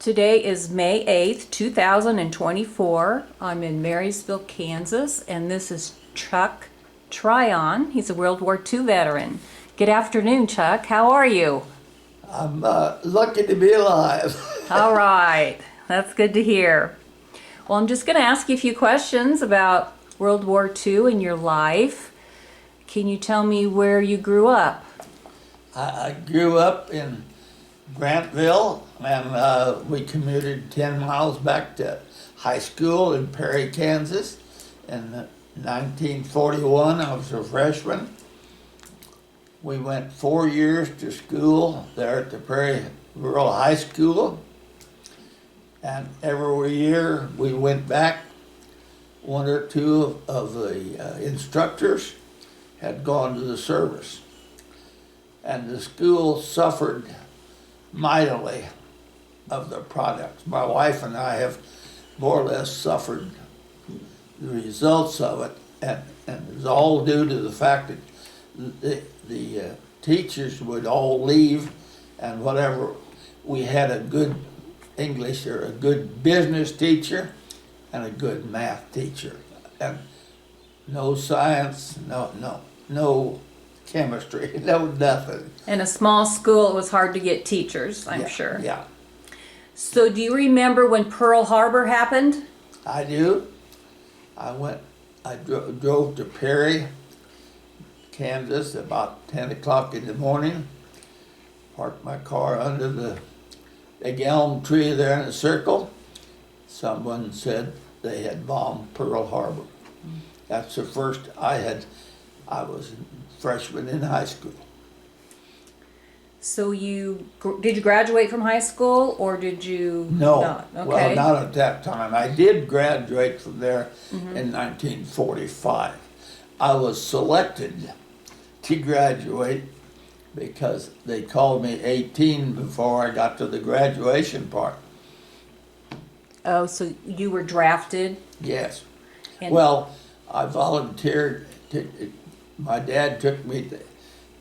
Today is May 8th, 2024. I'm in Marysville, Kansas, and this is Chuck Tryon. He's a World War II veteran. Good afternoon, Chuck. How are you? I'm lucky to be alive. All right. That's good to hear. Well, I'm just going to ask you a few questions about World War II and your life. Can you tell me where you grew up? I grew up in Grantville, and we commuted 10 miles back to high school in Perry, Kansas. In 1941, I was a freshman. We went 4 years to school there at the Perry Rural High School. And every year we went back. One or two of the instructors had gone to the service. And the school suffered mightily of the products. My wife and I have more or less suffered the results of it, and it's all due to the fact that the teachers would all leave, and whatever, we had a good English or a good business teacher and a good math teacher, and no science, no chemistry, no nothing. In a small school, it was hard to get teachers, I'm sure. Yeah, So do you remember when Pearl Harbor happened? I do. I drove to Perry, Kansas, about 10 o'clock in the morning, parked my car under the big elm tree there in a circle. Someone said they had bombed Pearl Harbor. That's the first I was a freshman in high school. So did you graduate from high school, or did you not? Okay. Well, not at that time. I did graduate from there in 1945. I was selected to graduate because they called me 18 before I got to the graduation part. Oh, so you were drafted? Yes. And Well, I volunteered. My dad took me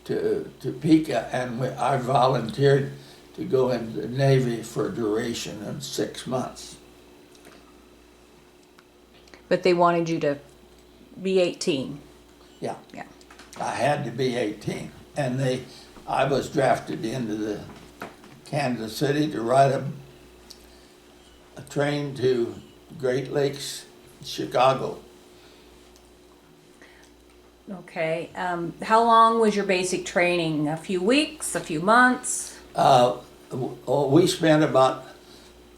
to Topeka, and I volunteered to go into the Navy for a duration of 6 months. But they wanted you to be 18. Yeah. Yeah. I had to be 18, and I was drafted into the Kansas City to ride a train to Great Lakes, Chicago. Okay. How long was your basic training? A few weeks? A few months? We spent about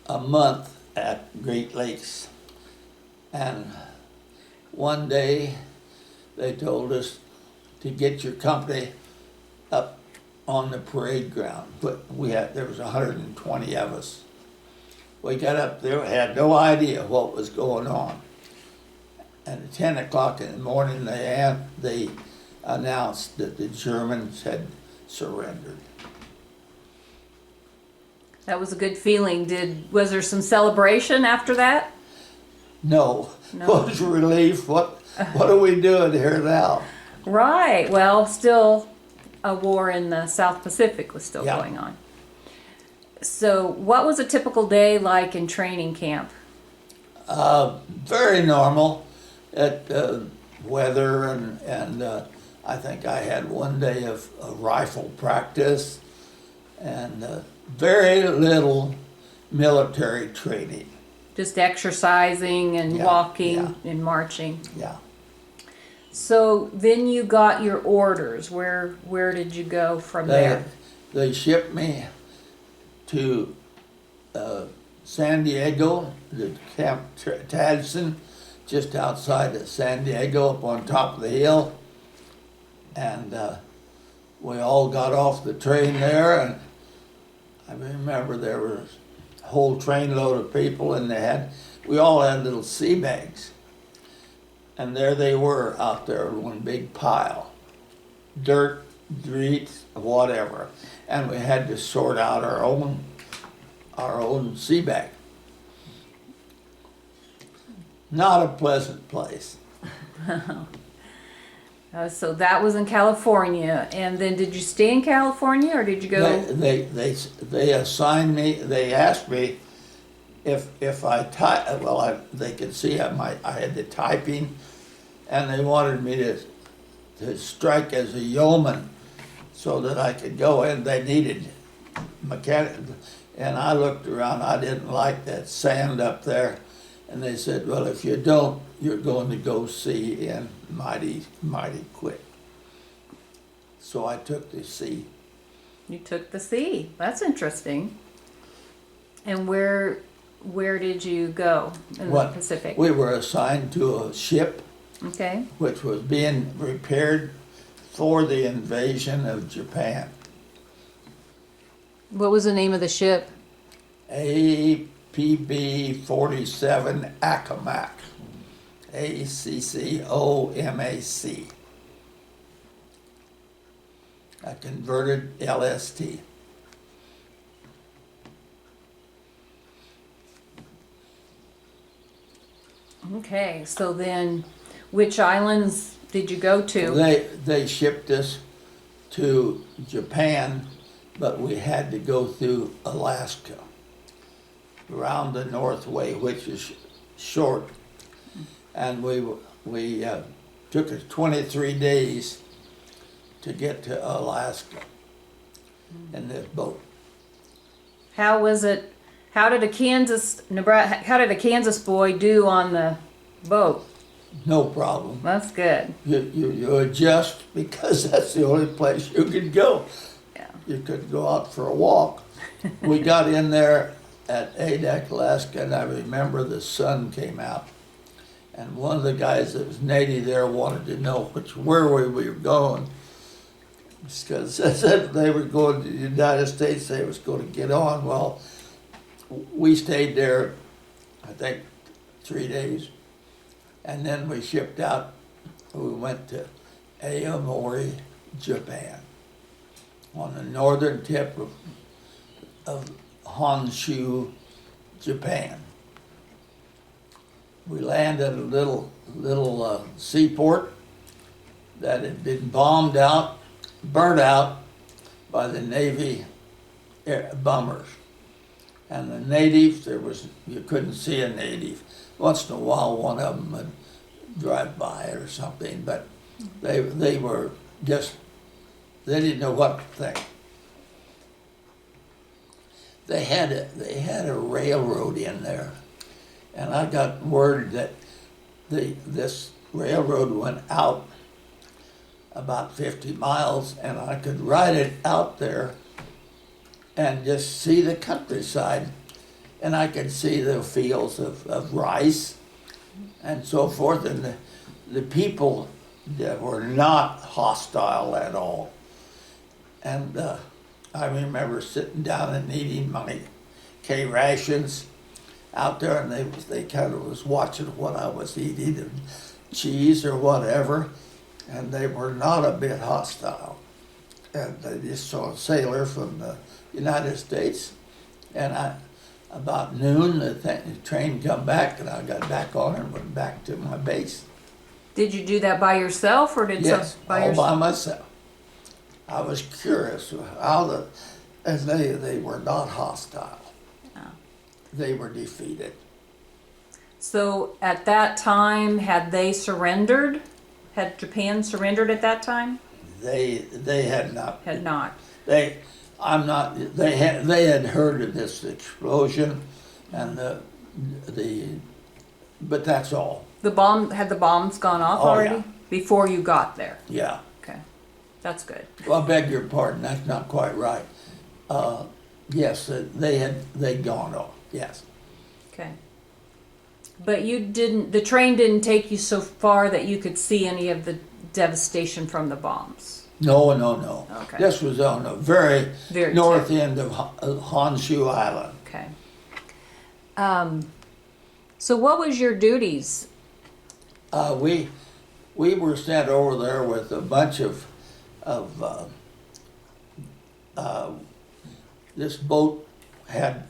a month at Great Lakes, and one day they told us to get your company up on the parade ground. But there was 120 of us. We got up there, had no idea what was going on. And at 10 o'clock in the morning, they announced that the Germans had surrendered. That was a good feeling. Was there some celebration after that? No. No. It was relief. What are we doing here now? Right. Well, still a war in the South Pacific was still Yeah. going on. So what was a typical day like in training camp? Very normal. At weather and I think I had one day of rifle practice, and very little military training. Just exercising and Yeah, walking and marching. Yeah. So then you got your orders. Where did you go from there? They shipped me to San Diego, the Camp Tadson, just outside of San Diego, up on top of the hill. And we all got off the train there, and I remember there was a whole trainload of people, and we all had little sea bags. And there they were out there in one big pile. Dirt, streets, whatever. And we had to sort out our own sea bag. Not a pleasant place. So that was in California, and then did you stay in California, or did you go? They assigned me. They asked me if I type, well, they could see I had the typing, and they wanted me to strike as a yeoman so that I could go in. They needed mechanic, and I looked around. I didn't like that sand up there, and they said, "Well, if you don't, you're going to go see in mighty quick." So I took the C. You took the C. That's interesting. And where did you go in the Pacific? We were assigned to a ship Okay. which was being repaired for the invasion of Japan. What was the name of the ship? APB 47 Accomac. ACCOMAC. A converted LST. Okay, so then which islands did you go to? They shipped us to Japan, but we had to go through Alaska, around the North Way, which is short, and we took us 23 days to get to Alaska in this boat. How was it? How did a Kansas boy do on the boat? No problem. That's good. You adjust because that's the only place you could go. Yeah. You couldn't go out for a walk. We got in there at Adak, Alaska, and I remember the sun came out. And one of the guys that was native there wanted to know where we were going. Because they said they were going to the United States, they was going to get on. Well, we stayed there, I think, 3 days. And then we shipped out. We went to Aomori, Japan, on the northern tip of Honshu, Japan. We landed at a little seaport that had been burnt out by the Navy bombers. And the natives, you couldn't see a native. Once in a while, one of them would drive by or something, but they were just, they didn't know what to think. They had a railroad in there, and I got word that this railroad went out about 50 miles, and I could ride it out there and just see the countryside. And I could see the fields of rice and so forth, and the people that were not hostile at all. And I remember sitting down and eating my K rations out there, and they kind of was watching what I was eating, and cheese or whatever, and they were not a bit hostile. And they just saw a sailor from the United States, and about noon, the train come back, and I got back on and went back to my base. Did you do that by yourself, or did Yes, by all yourself? by myself. I was curious how as they were not hostile. Oh. They were defeated. So at that time, had they surrendered? Had Japan surrendered at that time? They had not. Had not. They had heard of this explosion, and but that's all. The bombs gone off Oh, already? yeah. Before you got there? Yeah. Okay. That's good. Well, I beg your pardon. That's not quite right. Yes, they'd gone off. Yes. Okay. But the train didn't take you so far that you could see any of the devastation from the bombs? No. Okay. This was on the very north tip. end of Honshu Island. Okay. So what was your duties? We were sent over there with a bunch of this boat had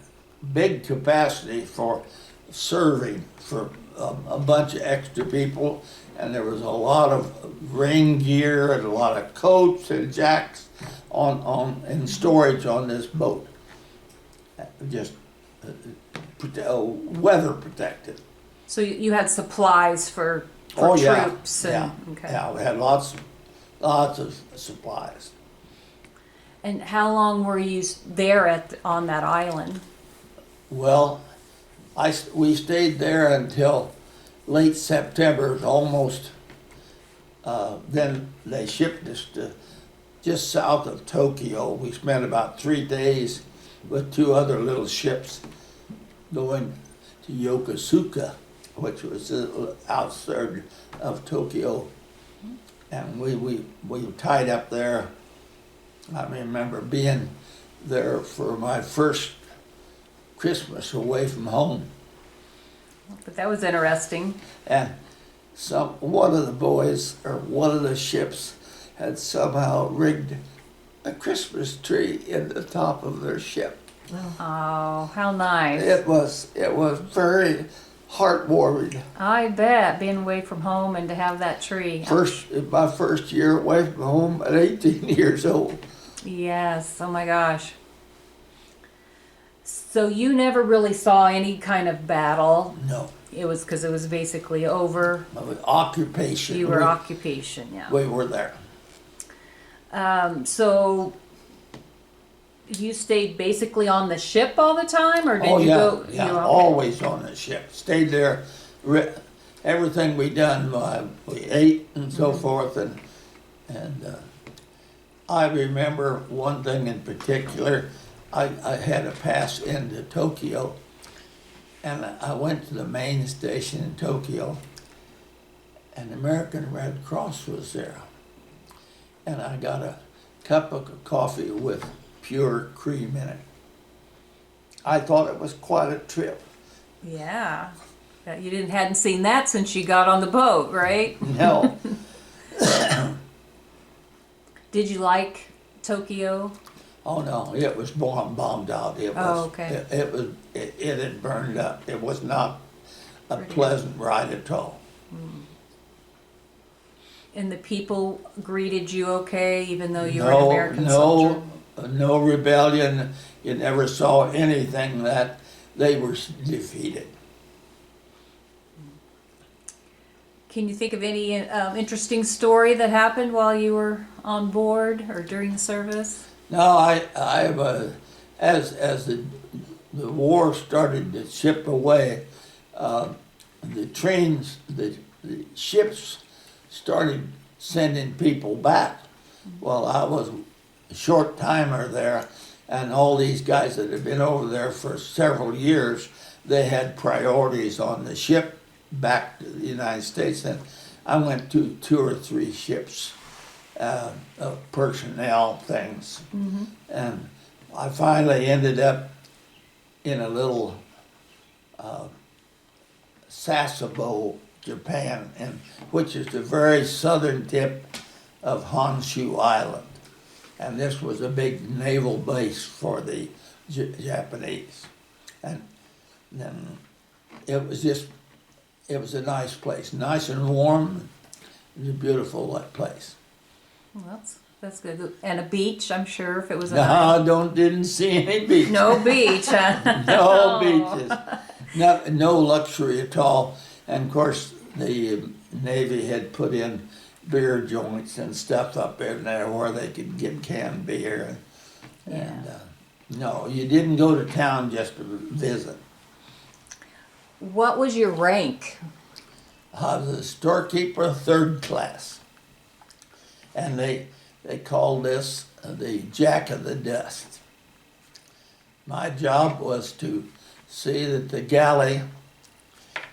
big capacity for serving for a bunch of extra people, and there was a lot of rain gear and a lot of coats and jacks in storage on this boat. Just weather protected. So you had supplies for Oh yeah, troops yeah, and okay. yeah. We had lots of supplies. And how long were you there on that island? Well, we stayed there until late September, almost. Then they shipped us to just south of Tokyo. We spent about 3 days with 2 other little ships going to Yokosuka, which was outside of Tokyo. And we tied up there. I remember being there for my first Christmas away from home. But that was interesting. And one of the boys, or one of the ships, had somehow rigged a Christmas tree in the top of their ship. Oh, how nice. It was very heartwarming. I bet, being away from home and to have that tree. My first year away from home at 18 years old. Yes, oh my gosh. So you never really saw any kind of battle? No. It was because it was basically over. Occupation. You were occupation, yeah. We were there. So you stayed basically on the ship all the time, or did Oh you yeah, go? yeah, you, okay. always on the ship. Stayed there. Everything we done, we ate and so forth, and I remember one thing in particular. I had a pass into Tokyo, and I went to the main station in Tokyo, and the American Red Cross was there, and I got a cup of coffee with pure cream in it. I thought it was quite a trip. Yeah. You hadn't seen that since you got on the boat, right? No. Did you like Tokyo? Oh no, it was bombed out. It was. Oh, okay. It had burned up. It was not a pleasant ride at all. And the people greeted you okay, even though you were an American soldier? No rebellion. You never saw anything that they were defeated. Can you think of any interesting story that happened while you were on board or during the service? No, as the war started to chip away, the ships started sending people back. Well, I was a short timer there, and all these guys that had been over there for several years, they had priorities on the ship back to the United States, and I went to 2 or 3 ships of personnel things. Mm-hmm. And I finally ended up in a little Sasebo, Japan, which is the very southern tip of Honshu Island. And this was a big naval base for the Japanese. And then it was a nice place, nice and warm. It was a beautiful place. Well, that's good. And a beach, I'm sure, if it was a Didn't see any beach. No beach, huh? No beaches. No luxury at all. And of course, the Navy had put in beer joints and stuff up in there where they could get canned beer. And no, you didn't go to town just to visit. What was your rank? I was a storekeeper, 3rd class. And they called this the Jack of the Dust. My job was to see that the galley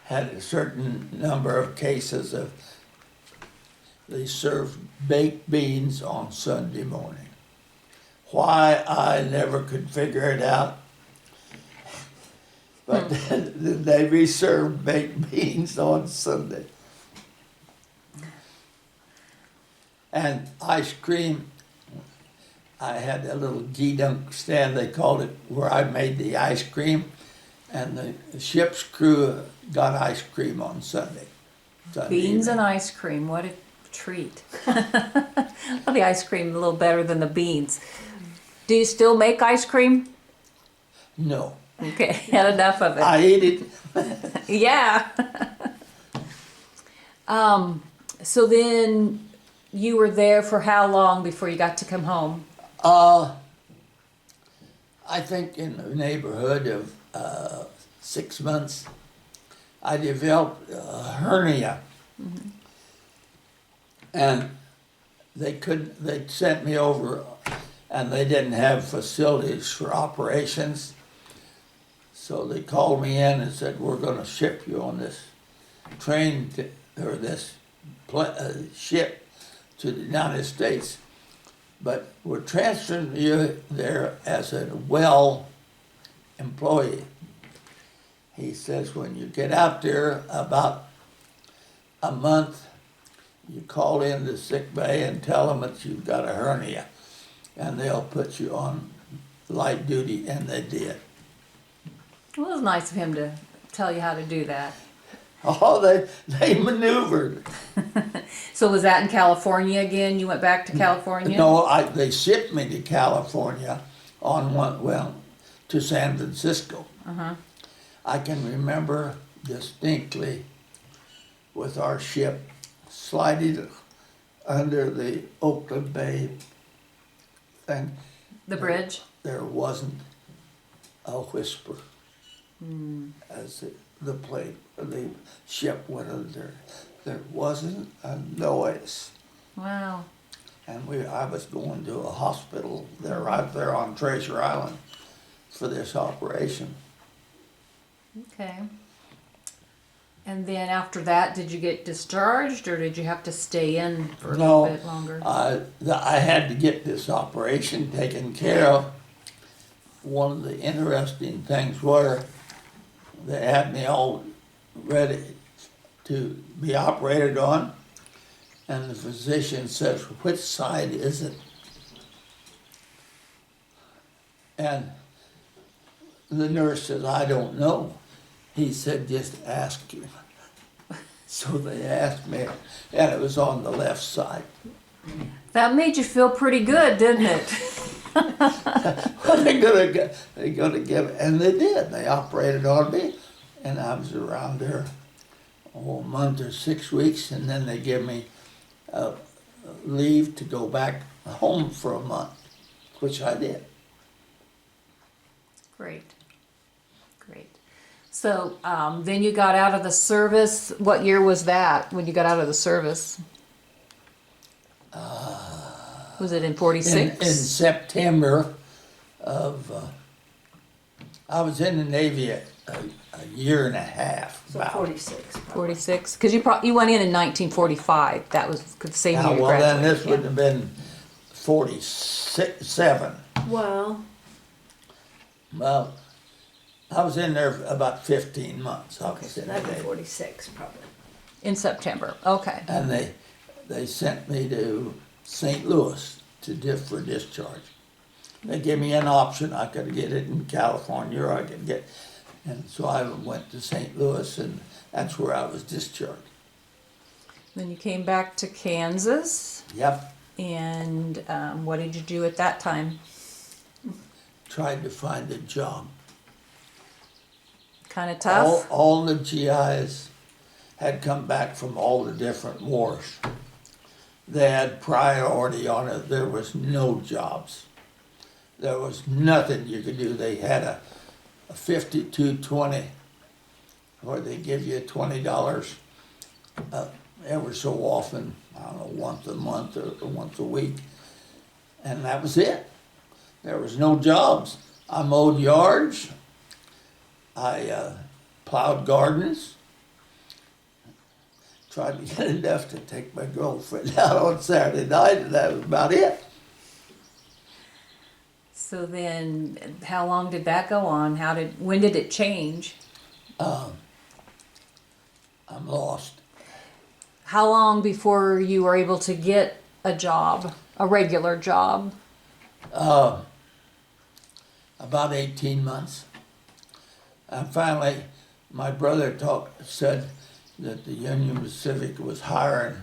had a certain number of cases of, they served baked beans on Sunday morning. Why, I never could figure it out. But the Navy served baked beans on Sunday. And ice cream, I had a little gee-dunk stand, they called it, where I made the ice cream. And the ship's crew got ice cream on Sunday Beans and ice cream, what a treat. Well, the ice cream a little better than the beans. Do you still make ice cream? No. Okay, had enough of it. I ate it. Yeah. So then you were there for how long before you got to come home? I think in the neighborhood of 6 months, I developed a hernia. And they sent me over and they didn't have facilities for operations. So they called me in and said, we're gonna ship you on this train or this ship to the United States. But we're transferring you there as a well employee. He says, when you get out there about a month, you call in the sick bay and tell them that you've got a hernia, and they'll put you on light duty, and they did. Well, it was nice of him to tell you how to do that. Oh, they maneuvered. So was that in California again? You went back to California? No, they shipped me to California to San Francisco. I can remember distinctly with our ship sliding under the Oakland Bay thing. The bridge? There wasn't a whisper as the ship went under. There wasn't a noise. Wow. And I was going to a hospital there, right there on Treasure Island for this operation. Okay. And then after that, did you get discharged or did you have to stay in for a little bit longer? I had to get this operation taken care of. One of the interesting things were they had me all ready to be operated on, and the physician says, which side is it? And the nurse says, I don't know. He said, just ask him. So they asked me, and it was on the left side. That made you feel pretty good, didn't it? Well, they're gonna give, and they did. They operated on me, and I was around there a month or 6 weeks, and then they give me leave to go back home for a month, which I did. Great. Great. So then you got out of the service. What year was that when you got out of the service? Was it in 46? In September of, I was in the Navy a year and a half. So about. 46. 46? Because you went in 1945. That was the same year you Well, graduated. then this would have been 47. Well, Well, I was in there about 15 months. I okay, was so in the that'd be Navy. 46 probably. In September. Okay. And they sent me to St. Louis for discharge. They gave me an option. I could get it in California or I could get, and so I went to St. Louis, and that's where I was discharged. Then you came back to Kansas. Yep, And what did you do at that time? tried to find a job. Kind of tough? All the GIs had come back from all the different wars. They had priority on it. There was no jobs. There was nothing you could do. They had a 52-20 where they give you $20 ever so often, I don't know, once a month or once a week. And that was it. There was no jobs. I mowed yards. I plowed gardens. Tried to get enough to take my girlfriend out on Saturday night, and that was about it. So then, how long did that go on? When did it change? I'm lost. How long before you were able to get a job, a regular job? About 18 months. And finally, my brother said that the Union Pacific was hiring.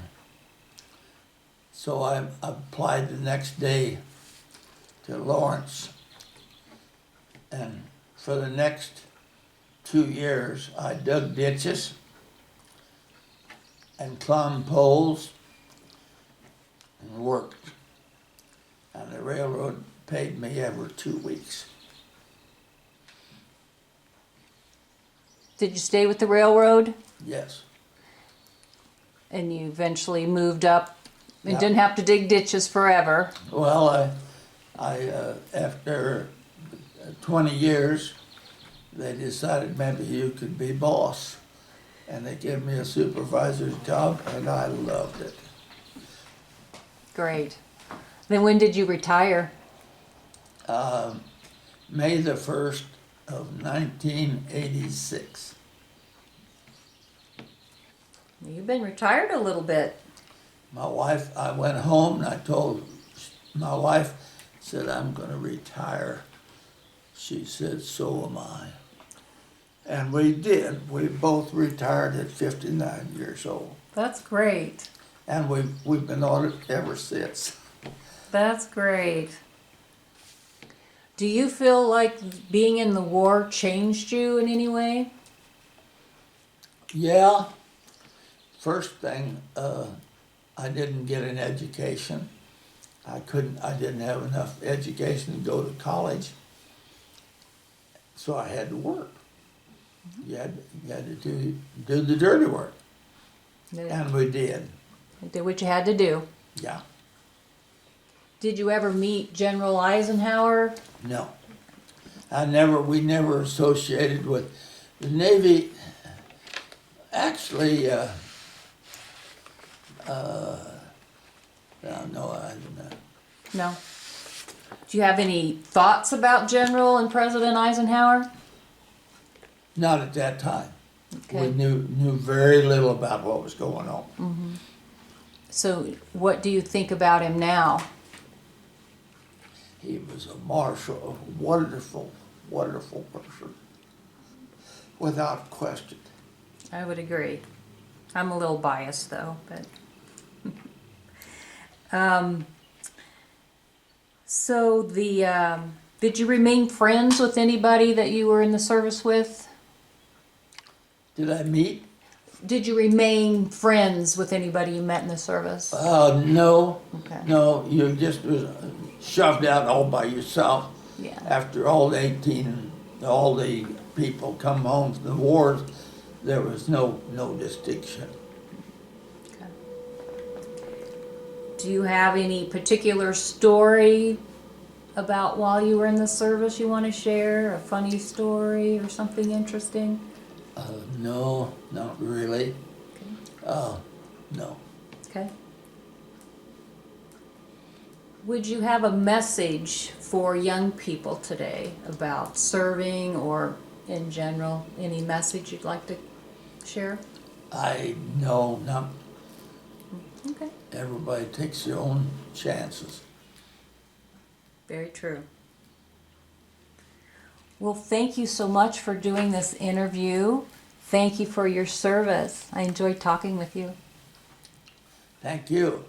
So I applied the next day to Lawrence and for the next 2 years, I dug ditches and climbed poles and worked. And the railroad paid me every 2 weeks. Did you stay with the railroad? Yes. And you eventually moved up and Yeah. didn't have to dig ditches forever. Well, after 20 years, they decided maybe you could be boss. And they gave me a supervisor's job, and I loved it. Great. Then when did you retire? May the 1st of 1986. You've been retired a little bit. My wife, I went home and I told my wife, said, I'm going to retire. She said, so am I. And we did. We both retired at 59 years old. That's great. And we've been on it ever since. That's great. Do you feel like being in the war changed you in any way? Yeah. First thing, I didn't get an education. I didn't have enough education to go to college. So I had to work. You had to do the dirty work. And we did. You did what you had to do. Yeah. Did you ever meet General Eisenhower? No. We never associated with the Navy. Actually, no, I didn't. No. Do you have any thoughts about General and President Eisenhower? Not at that time. Okay. We knew very little about what was going on. So what do you think about him now? He was a marshal, a wonderful, wonderful person, without question. I would agree. I'm a little biased though, but so did you remain friends with anybody that you were in the service with? Did I meet? Did you remain friends with anybody you met in the service? No. Okay. No, you just was shoved out all by yourself. Yeah. After all the people come home from the wars, there was no distinction. Okay. Do you have any particular story about while you were in the service you want to share? A funny story or something interesting? No, not really. No. Okay. Would you have a message for young people today about serving or in general? Any message you'd like to share? No, not. Okay. Everybody takes their own chances. Very true. Well, thank you so much for doing this interview. Thank you for your service. I enjoyed talking with you. Thank you.